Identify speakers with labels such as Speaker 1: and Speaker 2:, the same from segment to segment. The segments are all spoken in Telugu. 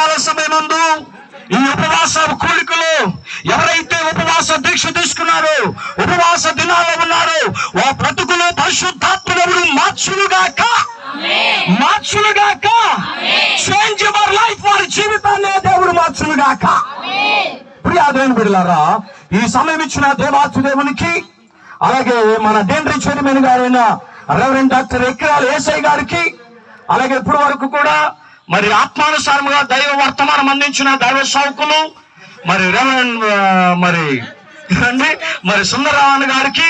Speaker 1: రాత్రికాల సమయమందు ఈ ఉపవాస కూడికలు ఎవరైతే ఉపవాస దీక్ష తీసుకున్నారో, ఉపవాస దినాల్లో ఉన్నారో, ఆ బ్రతుకులు పరిశుద్ధాత్మ దేవుడు మార్చునుగాక, చేంజ్ యువర్ లైఫ్, వారి జీవితాన్ని దేవుడు మార్చునుగాక. ప్రియా దేవుని బిడ్డలారా, ఈ సమయం ఇచ్చిన దేవాతి దేవునికి, అలాగే మన డేండ్రీ చైర్మన్ గారైన రెవరెండ్ డాక్టర్ ఎక్రాల ఏసై గారికి, అలాగే ఇప్పటి వరకు కూడా మరి ఆత్మానుసారముగా దైవ వర్తమానం అందించిన దైవ సేవకులు మరి రెవరెండ్ మరి సుందరరావణ్ గారికి,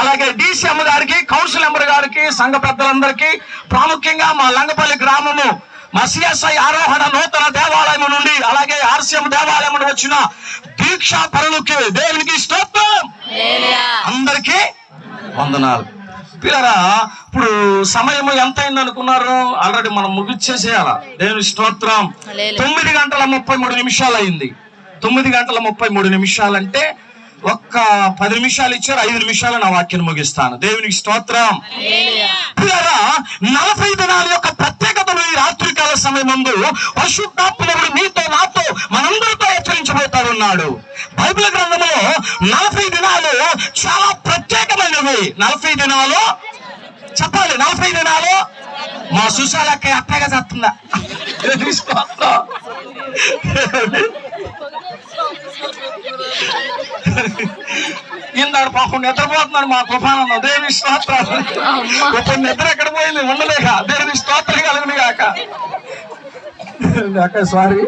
Speaker 1: అలాగే డిసిఎం గారికి, కౌన్సిల్ మెంబర్ గారికి, సంఘ పెద్దలందరికీ, ప్రాముఖ్యంగా మా లంగపల్లి గ్రామము మా సిఎస్ఐ ఆరోహణ నూతన దేవాలయం నుండి, అలాగే ఆర్సిఎం దేవాలయం నుండి వచ్చిన దీక్షా పరులకి దేవునికి స్తోత్రం, అందరికీ వందనాలు. పిల్లరా, ఇప్పుడు సమయం ఎంత అయింది అనుకున్నారు? ఆల్రెడీ మనం ముగిచ్చేసేయాల. దేవుని స్తోత్రం. 9:33 అయింది. 9:33 అంటే ఒక్క 10 నిమిషాలు ఇచ్చారు. 5 నిమిషాలు నా వాక్యం ముగిస్తాను. దేవునికి స్తోత్రం. పిల్లరా, 40 దినాల యొక్క ప్రత్యేకతను ఈ రాత్రికాల సమయం ముందు పరిశుద్ధాత్ముడు మీతో నాతో మనందరితో హెచ్చరించబోతా ఉన్నాడు. బైబిల్ గ్రంథంలో 40 దినాలు చాలా ప్రత్యేకమైనవి. 40 దినాలు చెప్పాలి. 40 దినాలు మా సుశాలక్క అట్టగా చెప్తుందా? ఇందాడు పాపం నిద్రపోతున్నాడు మా కృపానందం. దేవుని స్తోత్రాలు. ఇప్పుడు నిద్ర ఎక్కడ పోయింది ఉండలేక. దేవుని స్తోత్రం కలుగుని కాక. సారీ,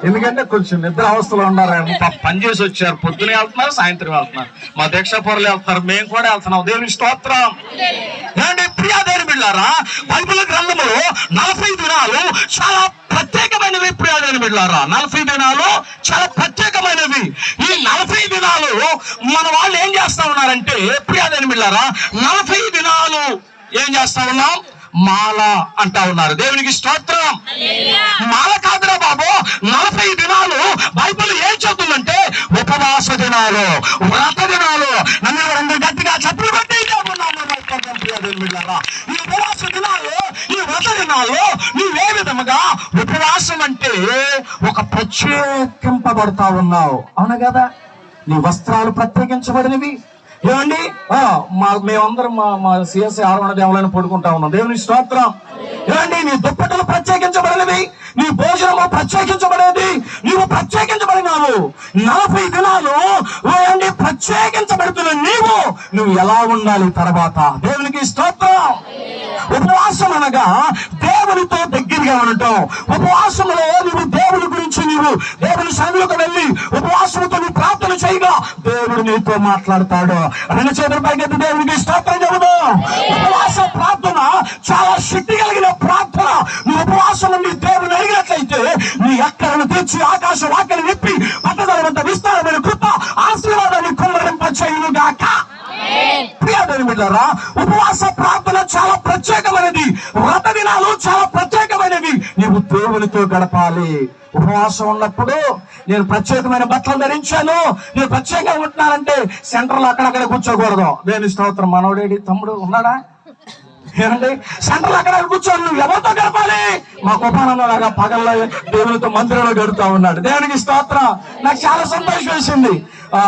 Speaker 1: ఎందుకంటే కొంచెం నిద్ర అవస్థలో ఉన్నారు. పని చేసి వచ్చారు, పొద్దునే వెళ్తున్నారు, సాయంత్రం వెళ్తున్నారు, మా దీక్ష పొరలు వెళ్తున్నారు, మేము కూడా వెళ్తున్నాం. దేవుని స్తోత్రం. ఏమండి ప్రియా దేవుని బిడ్డలారా, బైబిల్ గ్రంథములో 40 దినాలు చాలా ప్రత్యేకమైనవి. ప్రియా దేవుని బిడ్డలారా, 40 దినాలు చాలా ప్రత్యేకమైనవి. ఈ 40 దినాలు మన వాళ్ళు ఏం చేస్తా ఉన్నారంటే, ప్రియా దేవుని బిడ్డలారా, 40 దినాలు ఏం చేస్తా ఉన్నాం? మాల అంటా ఉన్నారు. దేవునికి స్తోత్రం. మాల కాదురా బాబు, 40 దినాలు బైబిల్ ఏం చెబుతుందంటే ఉపవాస దినాలు, వ్రత దినాలు. నన్ను గట్టిగా చెప్పులు పెట్టి ఈ ఉపవాస దినాలు, ఈ వ్రత దినాలు నీవే విధముగా ఉపవాసం అంటే ఒక ప్రత్యేకింపబడతా ఉన్నావు. అవునా కదా? నీ వస్త్రాలు ప్రత్యేకించబడినవి. ఏమండి, మేమందరం మా సిఎస్ఐ ఆరోహణ దేవాలయం పడుకుంటా ఉన్నాం. దేవుని స్తోత్రం. ఏమండి, నీ దుప్పటలు ప్రత్యేకించబడినవి, నీ భోజనము ప్రత్యేకించబడేది, నీవు ప్రత్యేకించబడినావు. 40 దినాలు ఏమండి ప్రత్యేకించబడుతున్న నువ్వు ఎలా ఉండాలి తర్వాత? దేవునికి స్తోత్రం. ఉపవాసం అనగా దేవునితో దగ్గరగా ఉండటం. ఉపవాసంలో నువ్వు దేవుని గురించి, నీవు దేవుని సన్నిధిలోకి వెళ్ళి ఉపవాసంతో నువ్వు ప్రార్థన చేయగా దేవుడు నీతో మాట్లాడతాడు. 2 చేతుల పైకెత్తి దేవునికి స్తోత్రం చెబుదాం. ఉపవాస ప్రార్థన చాలా శక్తి కలిగిన ప్రార్థన. నువ్వు ఉపవాసం నుండి దేవుని అడిగినట్లయితే నీ ఎక్కలను తెచ్చి ఆకాశ వాక్యను విప్పి పట్టదలంత విస్తారమైన కృప ఆశీర్వాదాన్ని కుమ్మరింపచేయునుగాక. ప్రియమైన బిడ్డలారా, ఉపవాస ప్రార్థన చాలా ప్రత్యేకమైనది. వ్రత దినాలు చాలా ప్రత్యేకమైనవి. నీవు దేవునితో గడపాలి. ఉపవాసం ఉన్నప్పుడు నేను ప్రత్యేకమైన బట్టలు ధరించాను, నేను ప్రత్యేకంగా ఉంటున్నానంటే సెంటర్లో అక్కడక్కడ కూర్చోకూడదు. దేవుని స్తోత్రం. మనోడేడి తమ్ముడు ఉన్నాడా? ఏమండి, సెంటర్లో అక్కడ కూర్చొని నువ్వు ఎవరితో గడపాలి? మా కుపానందలాగా పగల్లో దేవునితో మందిరంలో గడుపుతా ఉన్నాడు. దేవునికి స్తోత్రం. నాకు చాలా సంతోషం వేసింది.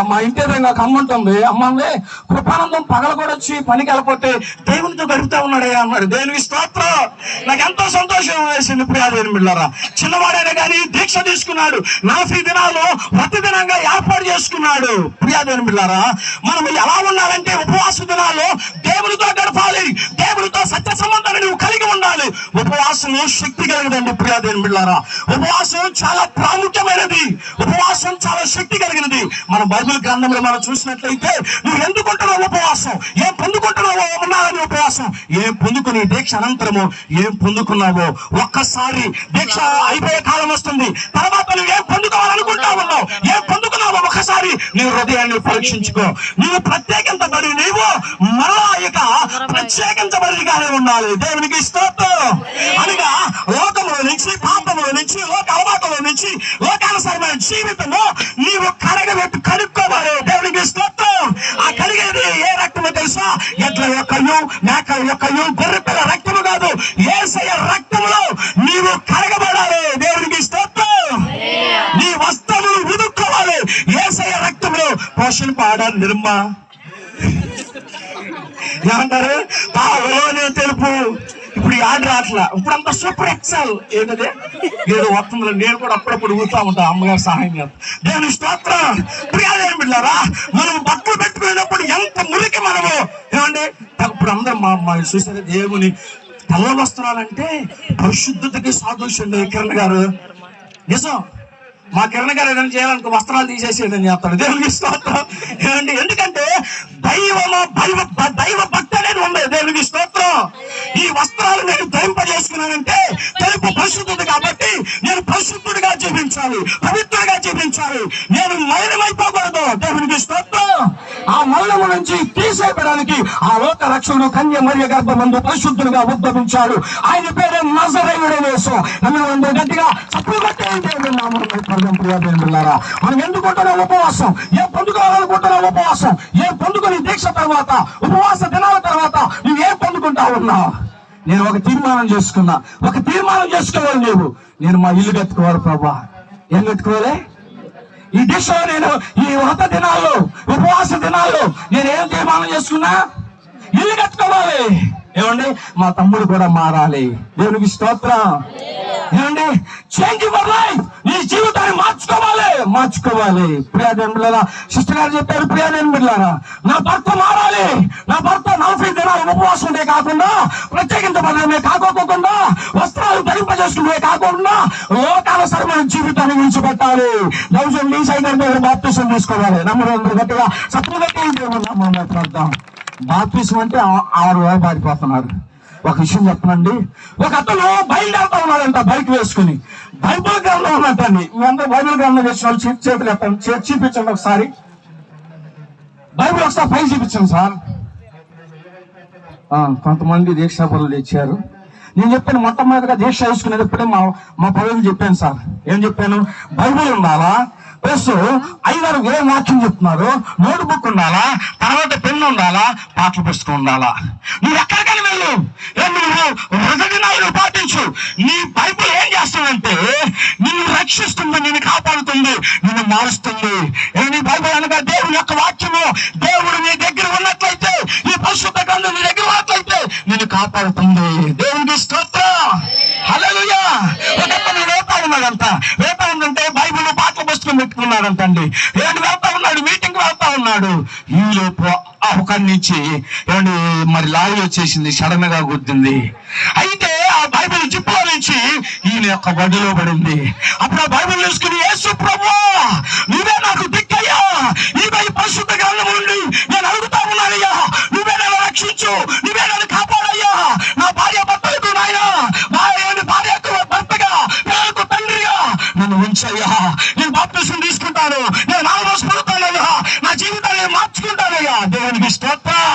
Speaker 1: మా ఇంటి ఎదురుగా ఒక అమ్మ ఉంటుంది. అమ్మంది, కృపానందం పగలు కూడా వచ్చి పనికి వెళ్ళిపోతే దేవునితో గడుపుతా ఉన్నాడే అన్నాడు. దేవునికి స్తోత్రం. నాకు ఎంతో సంతోషం వేసింది. ప్రియా దేవుని బిడ్డలారా, చిన్నవాడైనా కానీ దీక్ష తీసుకున్నాడు. 40 దినాలు ప్రతి దినంగా ఏర్పాటు చేసుకున్నాడు. ప్రియా దేవుని బిడ్డలారా, మనం ఎలా ఉండాలంటే ఉపవాస దినాల్లో దేవునితో గడపాలి. దేవునితో సత్య సంబంధాన్ని నువ్వు కలిగి ఉండాలి. ఉపవాసం శక్తి కలిగినది. ప్రియా దేవుని బిడ్డలారా, ఉపవాసం చాలా ప్రాముఖ్యమైనది. ఉపవాసం చాలా శక్తి కలిగినది. మన బైబిల్ గ్రంథంలో మనం చూసినట్లయితే నువ్వు ఎందుకుంటున్నావు ఉపవాసం, ఏం పొందుకుంటున్నావో ఉన్నావని ఉపవాసం, ఏం పొందుకుని దీక్ష అనంతరము ఏం పొందుకున్నావో, ఒక్కసారి దీక్ష అయిపోయే కాలం వస్తుంది, తర్వాత నువ్వు ఏం పొందుకోవాలనుకుంటా ఉన్నావు, ఏం పొందుకున్నావో ఒకసారి నీ హృదయాన్ని పరీక్షించుకో. నువ్వు ప్రత్యేకించబడి నీవు మరలా ఇక ప్రత్యేకించబడిగానే ఉండాలి. దేవునికి స్తోత్రం. అనగా లోకములో నుంచి, పాపములో నుంచి, లోక అలవాటులో నుంచి, లోకానుసారమైన జీవితము నీవు కడుక్కోవాలి. దేవునికి స్తోత్రం. ఆ కడిగేది ఏ రక్తమో తెలుసా? ఎడ్ల యొక్కయు, మేకల యొక్కయు, గొర్రె పిల్ల రక్తము కాదు, యేసయ్య రక్తములో నీవు కడగబడాలి. దేవునికి స్తోత్రం. పాడ నిర్మ ఏమంటారు పావలోనే తెలుపు. ఇప్పుడు ఆర్డర్ అట్లా ఇప్పుడు అంతా సూపర్ ఎక్సెల్ ఏంటది ఏదో వస్తుందో నేను కూడా అప్పుడప్పుడు ఊతా ఉంటా అమ్మగారు సహాయం చేస్తా. దేవుని స్తోత్రం. ప్రియాలేని బిడ్డలారా, మనం బట్టలు పెట్టుకునేటప్పుడు ఎంత మురికి మనము ఏమండి. ఇప్పుడు అందరూ మా చూసారు దేవుని తెల్ల వస్త్రాలంటే పరిశుద్ధతకి సాదృశ్యం. కిరణ్ గారు నిజం, మా కిరణ్ గారు ఏదైనా చేయాలనుకో వస్త్రాలు తీసేసేదని చెప్తాడు. దేవునికి స్తోత్రం. ఏమండి, ఎందుకంటే దైవ భక్తి అనేది ఉంది. దేవునికి స్తోత్రం. ఈ వస్త్రాలు నేను ధరింపజేసుకున్నానంటే తెలుపు పరిశుద్ధత కాబట్టి నేను పరిశుద్ధుడిగా జీవించాలి, పవిత్రుడిగా జీవించాలి. నేను మలినమైపోకూడదు. దేవునికి స్తోత్రం. ఆ మలినము నుంచి తీసేయడానికి ఆ లోక రక్షకుడు కన్య మరియ గర్భమందు పరిశుద్ధుడిగా ఉద్భవించాడు. ఆయన పేరు నజరేయుడైన యేసు. నన్ను గట్టిగా చప్పుడు కట్టే దేవుని నామములో ప్రియాదేవులారా, మనం ఎందుకుంటున్నాం ఉపవాసం? ఏం పొందుకోవాలనుకుంటున్నావు ఉపవాసం? ఏం పొందుకొని దీక్ష తర్వాత ఉపవాస దినాల తర్వాత నువ్వు ఏం పొందుకుంటా ఉన్నావు? నేను ఒక తీర్మానం చేసుకున్నా. ఒక తీర్మానం చేసుకోవాలి నువ్వు. నేను మా ఇల్లు కట్టుకోవాలి ప్రభా. ఏం కట్టుకోవాలి? ఈ దిశలో నేను ఈ వ్రత దినాల్లో ఉపవాస దినాల్లో నేను ఏం తీర్మానం చేసుకున్నా? ఇల్లు కట్టుకోవాలి. ఏమండి, మా తమ్ముడు కూడా మారాలి. దేవునికి స్తోత్రం. ఏమండి, చేంజ్ యువర్ లైఫ్. నీ జీవితాన్ని మార్చుకోవాలి. ప్రియాదేవుని బిడ్డలారా, సిస్టర్ గారు చెప్పారు, ప్రియాదేవుని బిడ్డలారా, నా భర్త మారాలి. నా భర్త 40 దినాలు ఉపవాసం ఉండే కాకుండా, ప్రత్యేకించబడమే కాకోకుండా, వస్త్రాలు ధరింపజేసుకునే కాకుండా లోకానుసరమైన జీవితాన్ని విడిచిపెట్టాలి. దైవజనుడు లీసై గారి దగ్గర బాప్తిసం తీసుకోవాలి. నమ్మరు గట్టిగా సత్తులు గట్టి దేవుని ప్రార్థన. బాప్తిసం అంటే 6 వేలు పారిపోతున్నారు. ఒక విషయం చెప్పనండి, ఒక అతను బయలుదేరుతా ఉన్నాడంట బైక్ వేసుకుని. బైబిల్ గ్రంథం ఉన్నట్టండి. మీ అందరూ బైబిల్ గ్రంథం వేసిన వాళ్ళు చేతులు ఎత్తండి, చూపించండి ఒకసారి. బైబిల్ ఒకసారి పైకి చూపించండి సార్. కొంతమంది దీక్షాపరులు ఇచ్చారు. నేను చెప్పాను మొట్టమొదటిగా దీక్ష వేసుకునేది ఇప్పుడే మా పదవులు చెప్పాను సార్. ఏం చెప్పాను? బైబిల్ ఉండాలా, ప్లస్ 5-6 వేల వాక్యం చెప్తున్నారు, నోట్ బుక్ ఉండాలా, తర్వాత పెన్ను ఉండాలా, పాటల పుస్తకం ఉండాలా. నువ్వు ఎక్కడికైనా వెళ్ళు, నువ్వు వ్రతదినాలు పాటించు. నీ బైబిల్ ఏం చేస్తుందంటే నిన్ను రక్షిస్తుంది, నిన్ను కాపాడుతుంది, నిన్ను మారుస్తుంది. నీ బైబిల్ అనగా దేవుని యొక్క వాక్యము. దేవుడు నీ దగ్గర ఉన్నట్లయితే, ఈ పరిశుద్ధ గ్రంథం నీ దగ్గర ఉన్నట్లయితే నిన్ను కాపాడుతుంది. దేవునికి స్తోత్రం. హల్లెలూయా. వేతా ఉన్నాడంట. వేతా ఉందంటే బైబిల్ పాటల పుస్తకం పెట్టుకున్నాడంటండి. వెళ్తా ఉన్నాడు, మీటింగ్ వెళ్తా ఉన్నాడు. ఈ లోపు ఒకరి నుంచి ఏమండి మరి లారీ వచ్చేసింది, సడన్ గా గుర్తుంది. అయితే ఆ బైబిల్ జిప్పులో నుంచి ఈయన యొక్క బడిలో పడింది. అప్పుడు ఆ బైబిల్ తీసుకుని, యేసు ప్రభువా, నువ్వే నాకు దిక్కయ్యా, ఈ పరిశుద్ధ గ్రంథం నుండి నేను అడుగుతా ఉన్నానయ్యా, నువ్వే నన్ను రక్షించు, నువ్వే నన్ను కాపాడయ్యా. నా భార్య భర్తలకు నాయన, భార్యకు భర్తగా, పిల్లలకు తండ్రిగా నన్ను ఉంచయ్యా. నేను బాప్తిసం తీసుకుంటాను, నేను నామోస్ పడతానయ్యా, నా జీవితాన్ని మార్చుకుంటానయ్యా. దేవునికి స్తోత్రం.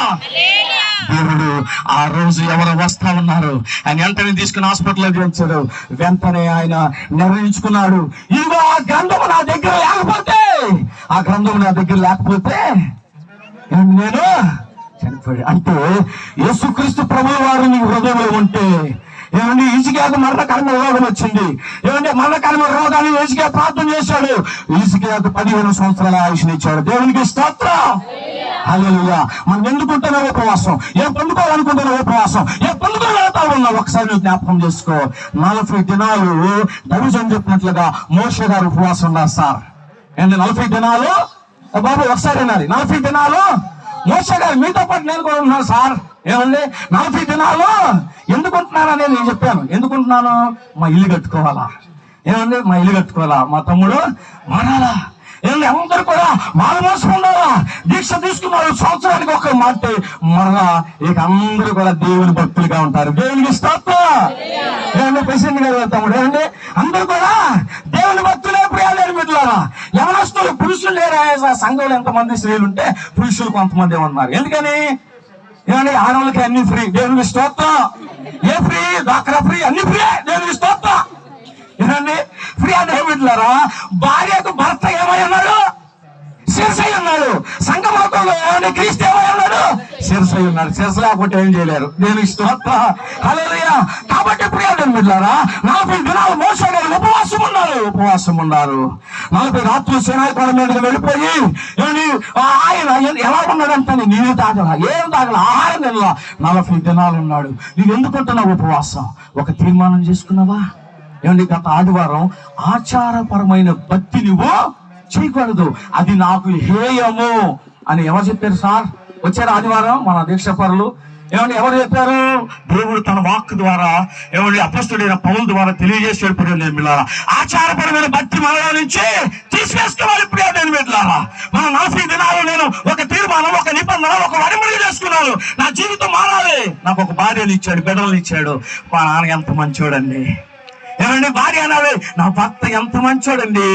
Speaker 1: దేవుడు ఆ రోజు ఎవరు వస్తా ఉన్నారు, ఆయన వెంటనే తీసుకుని హాస్పిటల్లో చేర్చాడు. వెంటనే ఆయన నిర్ణయించుకున్నాడు, ఇదిగో ఆ గ్రంథం నా దగ్గర లేకపోతే, ఆ గ్రంథం నా దగ్గర లేకపోతే నేను చనిపోయాడు. అంటే యేసుక్రీస్తు ప్రభువు వారు నీ హృదయంలో ఉంటే, ఏమండి హిజ్కియాకు మరణకరమైన రోగం వచ్చింది. ఏమంటే మరణకరమైన రోగాన్ని హిజ్కియా ప్రార్థన చేశాడు. హిజ్కియాకు 15 సంవత్సరాల ఆయుష్ని ఇచ్చాడు. దేవునికి స్తోత్రం. హల్లెలూయా. మనం ఎందుకుంటున్నాం ఉపవాసం? ఏం పొందుకోవాలనుకుంటున్నాం ఉపవాసం? ఏం పొందుకొని వెళ్తా ఉన్నావు? ఒకసారి నువ్వు జ్ఞాపకం చేసుకో. 40 దినాలు దైవజనుడు చెప్పినట్లుగా మోషే గారు ఉపవాసం ఉన్నారు సార్. ఏంటి 40 దినాలు? బాబు ఒకసారి వినాలి. 40 దినాలు మోషే గారు మీతో పాటు నేను కూడా ఉన్నాను సార్. ఏమండి 40 దినాలు ఎందుకుంటున్నాను అనేది నేను చెప్పాను. ఎందుకుంటున్నాను? మా ఇల్లు కట్టుకోవాలా. ఏమండి మా ఇల్లు కట్టుకోవాలా, మా తమ్ముడు మారాలా. ఏమండి అందరూ కూడా మానమోసం ఉండాలా. దీక్ష తీసుకున్నారు సంవత్సరానికి ఒక మాట మరలా ఇక అందరూ కూడా దేవుని భక్తులుగా ఉంటారు. దేవునికి స్తోత్రం. ఏమండి ప్రెసిడెంట్ గారు తమ్ముడు, ఏమండి అందరూ కూడా దేవుని భక్తులే. ప్రియాలేని బిడ్డలారా, యవనస్తులు పురుషులు లేరా? సంఘంలో ఎంతమంది స్త్రీలు ఉంటే పురుషులు కొంతమంది ఉన్నారు. ఎందుకని? ఏమండి ఆడవాళ్ళకి అన్ని ఫ్రీ. దేవునికి స్తోత్రం. ఏ ఫ్రీ? డాక్టర్ ఫ్రీ, అన్ని ఫ్రీ. దేవునికి స్తోత్రం. ఏమండి ప్రియాదేవి బిడ్డలారా, భార్యకు భర్త ఏమై ఉన్నాడు? శిరసై ఉన్నాడు. సంఘమతంలో ఏమైనా క్రీస్తు ఏమై ఉన్నాడు? శిరసై ఉన్నాడు. శిరస లేకపోతే ఏం చేయలేరు. దేవునికి స్తోత్రం. హల్లెలూయా. కాబట్టి ప్రియాదేవి బిడ్డలారా, 40 దినాలు మోసే గారు ఉపవాసం ఉన్నారు. 40 రాత్రులు సినాయి కొండ మీదకి వెళ్ళిపోయి ఏమండి ఆయన ఎలా ఉన్నాడంటే నీళ్ళు తాగల, ఏం తాగల, ఆహారం తినలా, 40 దినాలు ఉన్నాడు. నువ్వు ఎందుకుంటున్నావు ఉపవాసం? ఒక తీర్మానం చేసుకున్నావా? ఏమండి గత ఆదివారం ఆచారపరమైన భక్తి నువ్వు చేయకూడదు, అది నాకు హేయము అని ఎవరు చెప్పారు సార్? వచ్చారు ఆదివారం మన దీక్షపరులు. ఏమండి ఎవరు చెప్పారు? దేవుడు తన వాక్ ద్వారా ఏమండి అపొస్తలుడైన పౌలు ద్వారా తెలియజేసాడు. ఇప్పుడు నేను మిల్లారా, ఆచారపరమైన భక్తి మనలో నుంచి తీసివేసుకోవాలి. ఇప్పుడు నేను మిల్లారా, మన 40 దినాలు నేను ఒక తీర్మానం, ఒక నిబంధన, ఒక వడిమడి చేసుకున్నాను. నా జీవితం మారాలి. నాకు ఒక భార్యను ఇచ్చాడు, బిడ్డలను ఇచ్చాడు. మా నాన్న ఎంత మంచోడండి. ఏమండి భార్య అనాలి, నా భర్త ఎంత మంచోడండి.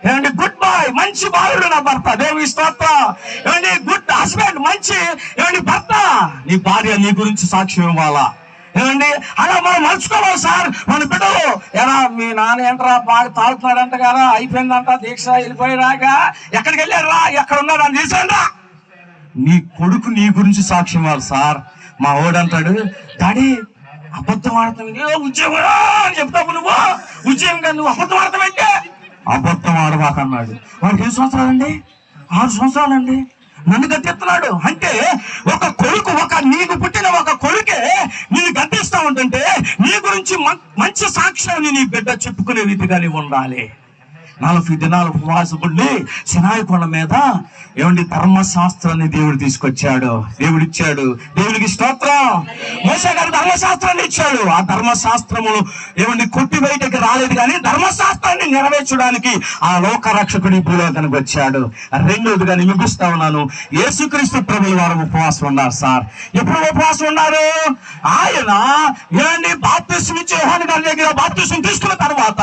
Speaker 1: ఏమండి గుడ్ బాయ్, మంచి బాలుడు నా భర్త, దేవుని స్తోత్రం. ఏమండి గుడ్ హస్బెండ్, మంచి ఏమండి భర్త. నీ భార్య నీ గురించి సాక్ష్యం ఇవ్వాలా? ఏమండి అలా మనం మలుచుకోవాలి సార్. మన బిడ్డలు ఎలా మీ నాన్న ఏంట్రా బాగా తాగుతున్నాడంట కదా, అయిపోయిందంట దీక్ష, వెళ్ళిపోయాక ఎక్కడికి వెళ్ళారా, ఎక్కడ ఉన్నాడు అని తీసారా? నీ కొడుకు నీ గురించి సాక్ష్యం ఇవ్వాలి సార్. మా ఓడంటాడు, డాడీ అబద్ధం ఆడతావు, ఉద్యోగం అని చెప్తావు నువ్వు, ఉద్యోగం కాదు నువ్వు అబద్ధం ఆడతావంటే. అబద్ధం ఆడవాకన్నాడు. వాడికి 8 సంవత్సరాలండి? 6 సంవత్సరాలండి. నన్ను గద్దెత్తున్నాడు అంటే ఒక కొడుకు, నీకు పుట్టిన ఒక కొడుకే నిన్ను గద్దెస్తా ఉంటుంటే నీ గురించి మంచి సాక్ష్యాన్ని నీ బిడ్డ చెప్పుకునే రీతిగా నీవు ఉండాలి. 40 దినాలు ఉపవాసపడి సినాయి కొండ మీద ఏమండి ధర్మశాస్త్రాన్ని దేవుడు తీసుకొచ్చాడు, దేవుడిచ్చాడు. దేవుడికి స్తోత్రం. మోషే గారు ధర్మశాస్త్రాన్ని ఇచ్చాడు. ఆ ధర్మశాస్త్రమును ఏమండి కొట్టి బయటకి రాలేదు, కానీ ధర్మశాస్త్రాన్ని నెరవేర్చడానికి ఆ లోక రక్షకుడి భూలోకానికి వచ్చాడు. రెండోదిగా నేను ముగిస్తా ఉన్నాను, యేసుక్రీస్తు ప్రభుల వారు ఉపవాసం ఉన్నారు సార్. ఎప్పుడు ఉపవాసం ఉన్నారు? ఆయన ఏమండి బాప్తిసం ఇచ్చి యోహాను గారి దగ్గర బాప్తిసం తీసుకున్న తర్వాత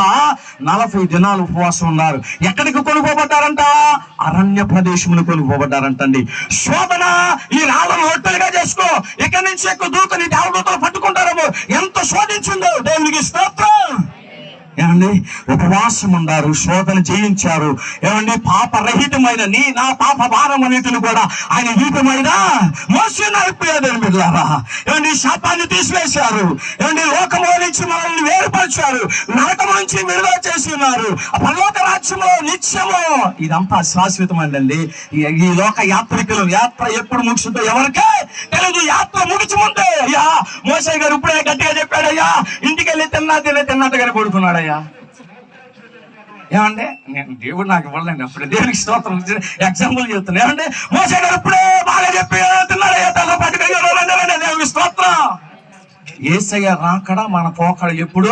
Speaker 1: 40 దినాలు ఉపవాసం ఉన్నారు. ఎక్కడికి కొనుక్కోబడ్డారంట? అరణ్య ప్రదేశమును కొనుక్కోబడ్డారంటండి. శోధన ఈ రాళ్ళను ఒట్టలుగా చేసుకో, ఇక్కడి నుంచి ఎక్కువ దూకు, నీ దేవదూతలు పట్టుకుంటారేమో. ఎంత శోధించిందో దేవునికి స్తోత్రం. ఏమండి ఉపవాసం ఉన్నారు, శోధన జయించారు. ఏమండి పాపరహితమైన నా పాప భారం అన్నిటిని కూడా ఆయన వీపమైన మోసినారు బిడ్డలారా. ఏమండి శాపాన్ని తీసివేశారు. ఏమండి లోకములో నుంచి మనల్ని వేరుపరిచారు, నరకం నుంచి విడుదల చేసి ఉన్నారు. పరలోక రాజ్యంలో నిత్యము. ఇదంతా శాశ్వతమైందండి. ఈ లోక యాత్రికులు యాత్ర ఎప్పుడు ముగిసిందో ఎవరికే తెలియదు. యాత్ర ముగిచి ముందే అయ్యా మోసే గారు ఇప్పుడే గట్టిగా చెప్పాడయ్యా, ఇంటికి వెళ్ళి తిన్నట్టుగానే పడుకున్నాడు. ఏమంటే నేను దేవుడు నాకు ఇవ్వలేండి, అప్పుడు దేవునికి స్తోత్రం ఎగ్జాంపుల్ చెప్తున్నా. ఏమంటే మోసే గారు ఇప్పుడే బాగా చెప్పి దేవునికి స్తోత్రం. యేసయ్య రాకడ మన పోకడ ఎప్పుడు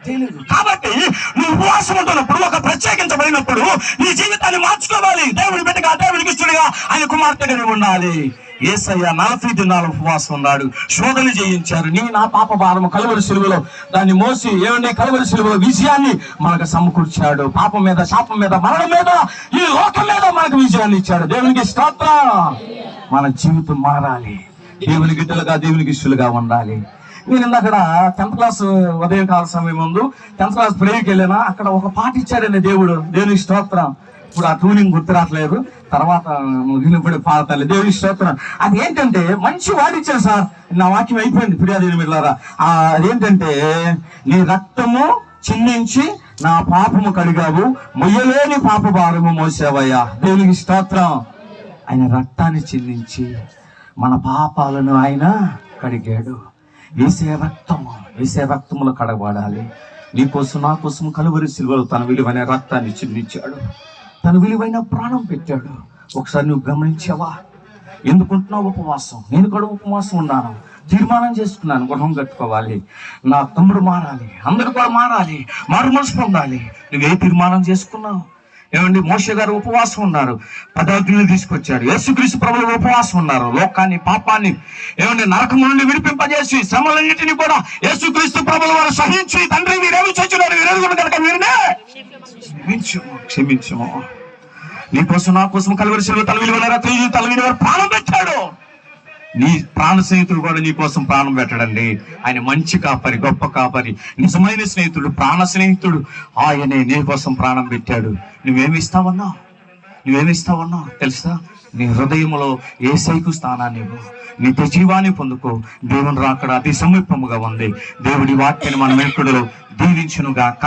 Speaker 1: తెలియదు. కాబట్టి నువ్వు ఉపవాసం ఉంటున్నప్పుడు, ఒక ప్రత్యేకించబడినప్పుడు నీ జీవితాన్ని మార్చుకోవాలి. దేవుడి బిడ్డగా, దేవుడికి ఇష్టడుగా, ఆయన కుమార్తెగా ఉండాలి. యేసయ్య 40 దినాలు ఉపవాసం ఉన్నాడు, శోధన జయించారు. నా పాప భారము కలువరి సిలువలో దాన్ని మోసి ఏమండి కలువరి సిలువలో విజయాన్ని మనకు సమకూర్చాడు. పాపం మీద, శాపం మీద, మరణం మీద, ఈ లోకం మీద మనకు విజయాన్ని ఇచ్చాడు. దేవునికి స్తోత్రం. మన జీవితం మారాలి, దేవుని గిడ్డలుగా, దేవునికి ఇష్టలుగా ఉండాలి. నేను అక్కడ 10th క్లాస్ ఉదయం కాల సమయం ముందు 10th క్లాస్ ప్రేయర్కి వెళ్ళినా, అక్కడ ఒక పాట ఇచ్చాడండి దేవుడు. దేవునికి స్తోత్రం. ఇప్పుడు ఆ ట్యూనింగ్ గుర్తు రావట్లేదు, తర్వాత ముగినప్పుడు పాడతాను. దేవునికి స్తోత్రం. అది ఏంటంటే మంచి వాడిచ్చాడు సార్. నా వాక్యం అయిపోయింది ఫిర్యాదు మిల్లారా. అదేంటంటే నీ రక్తము చిందించి నా పాపము కడిగావు, మొయ్యలేని పాప భారము మోసావయ్యా. దేవునికి స్తోత్రం. ఆయన రక్తాన్ని చిందించి మన పాపాలను ఆయన కడిగాడు. వేసే రక్తములో కడగబడాలి. నీకోసం, నా కోసం కలువరి సిలువలో తన విలువైన రక్తాన్ని చిందించాడు, తన విలువైన ప్రాణం పెట్టాడు. ఒకసారి నువ్వు గమనించావా? ఎందుకుంటున్నావు ఉపవాసం? నేను కూడా ఉపవాసం ఉన్నాను, తీర్మానం చేసుకున్నాను, గృహం కట్టుకోవాలి, నా తమ్ముడు మారాలి, అందరూ కూడా మారాలి, మారు మనసు పొందాలి. నువ్వే తీర్మానం చేసుకున్నావు? ఏమండి మోషే గారు ఉపవాసం ఉన్నారు, 10 ఆజ్ఞలు తీసుకొచ్చారు. యేసుక్రీస్తు ప్రభువు ఉపవాసం ఉన్నారు, లోకాన్ని, పాపాన్ని ఏమండి నరకం నుండి విడిపింపజేసి శ్రమలన్నింటినీ కూడా యేసుక్రీస్తు ప్రభువు వారు సహించి, తండ్రి వీరేమి చేస్తున్నారు, వీరేమి కనుక వీరినే క్షమించము. నీకోసం, నా కోసం కలువరి సిలువలో తల విలువ ప్రాణం పెట్టాడు. నీ ప్రాణ స్నేహితుడు కూడా నీ కోసం ప్రాణం పెట్టడండి. ఆయన మంచి కాపరి, గొప్ప కాపరి, నిజమైన స్నేహితుడు, ప్రాణ స్నేహితుడు. ఆయనే నీ కోసం ప్రాణం పెట్టాడు. నువ్వేమిస్తావన్నావు తెలుసా? నీ హృదయంలో యేసయ్యకు స్థానాన్ని ఇవ్వు, నిత్య జీవాన్ని పొందుకో. దేవుని రాకడ అతి సమీపముగా ఉంది. దేవుడి వాక్యాన్ని మన మెలకుడిలో దీవించునుగాక.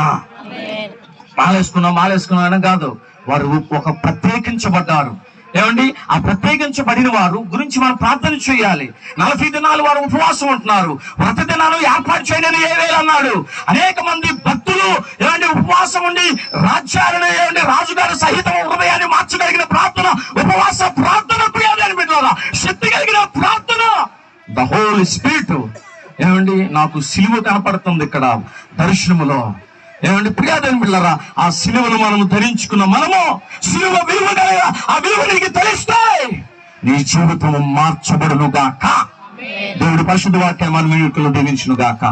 Speaker 1: మాలేసుకున్నాను కాదు, వారు ఒక ప్రత్యేకించబడ్డారు. ఏమండి, ఆ ప్రత్యేకించబడిన వారు గురించి మనం ప్రార్థన చేయాలి. 40 దినాలు వారు ఉపవాసం ఉంటున్నారు. వ్రత దినాలు ఏర్పాటు చేయని అన్నాడు. అనేక మంది భక్తులు ఏమండి ఉపవాసం ఉండి రాజ్యాలను ఏమండి రాజుగారి సహితం హృదయాన్ని మార్చగలిగిన ప్రార్థన ఉపవాస ప్రార్థన. ప్రియాలని బిడ్డలారా, శక్తి కలిగిన ప్రార్థన, ద హోల్ స్పిరిట్. ఏమండి, నాకు సిలువ కనపడుతుంది ఇక్కడ దర్శనములో. ఏమండి ప్రియాదేవి బిడ్డలారా, ఆ సిలువను మనము ధరించుకున్న మనము సిలువ విలువ ఆ విలువ నీకు తెలిస్తే నీ జీవితము మార్చబడును గాక. దేవుడి పరిశుద్ధ వాక్యాన్ని మనం దీవించును గాక.